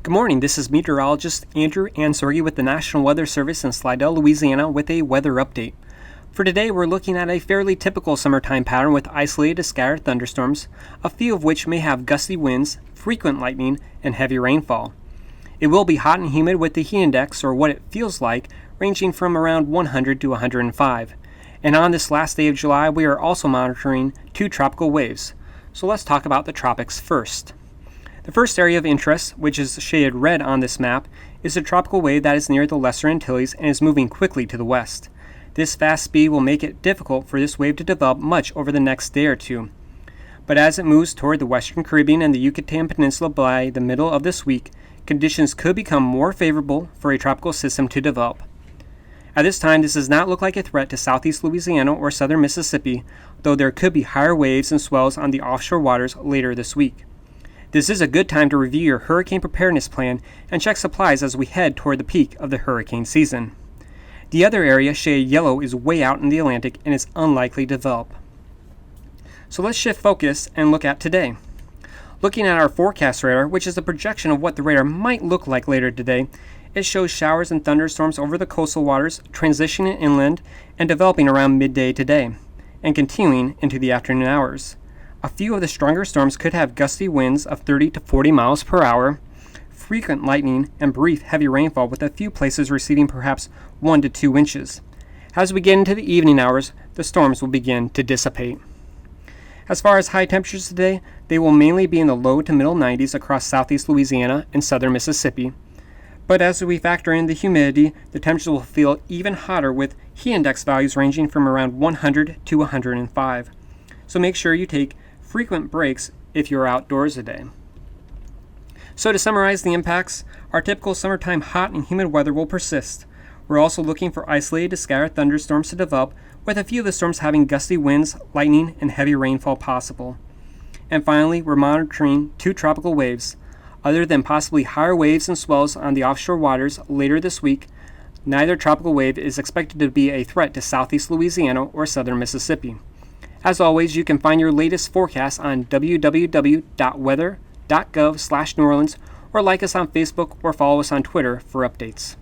Good morning, this is meteorologist Andrew Ansorgi with the National Weather Service in Slidell, Louisiana with a weather update. For today, we're looking at a fairly typical summertime pattern with isolated to scattered thunderstorms, a few of which may have gusty winds, frequent lightning, and heavy rainfall. It will be hot and humid with the heat index, or what it feels like, ranging from around 100 to 105. And on this last day of July, we are also monitoring two tropical waves. So let's talk about the tropics first. The first area of interest, which is shaded red on this map, is a tropical wave that is near the Lesser Antilles and is moving quickly to the west. This fast speed will make it difficult for this wave to develop much over the next day or two. But as it moves toward the Western Caribbean and the Yucatan Peninsula by the middle of this week, conditions could become more favorable for a tropical system to develop. At this time, this does not look like a threat to southeast Louisiana or southern Mississippi, though there could be higher waves and swells on the offshore waters later this week. This is a good time to review your hurricane preparedness plan and check supplies as we head toward the peak of the hurricane season. The other area, shaded yellow, is way out in the Atlantic and is unlikely to develop. So let's shift focus and look at today. Looking at our forecast radar, which is a projection of what the radar might look like later today, it shows showers and thunderstorms over the coastal waters, transitioning inland and developing around midday today, and continuing into the afternoon hours. A few of the stronger storms could have gusty winds of 30 to 40 miles per hour, frequent lightning, and brief heavy rainfall, with a few places receiving perhaps 1 to 2 inches. As we get into the evening hours, the storms will begin to dissipate. As far as high temperatures today, they will mainly be in the low to middle 90s across southeast Louisiana and southern Mississippi. But as we factor in the humidity, the temperatures will feel even hotter, with heat index values ranging from around 100 to 105. So make sure you take frequent breaks if you're outdoors today. So to summarize the impacts, our typical summertime hot and humid weather will persist. We're also looking for isolated to scattered thunderstorms to develop, with a few of the storms having gusty winds, lightning, and heavy rainfall possible. And finally, we're monitoring two tropical waves. Other than possibly higher waves and swells on the offshore waters later this week, neither tropical wave is expected to be a threat to southeast Louisiana or southern Mississippi. As always, you can find your latest forecast on www.weather.gov/New Orleans, or like us on Facebook or follow us on Twitter for updates.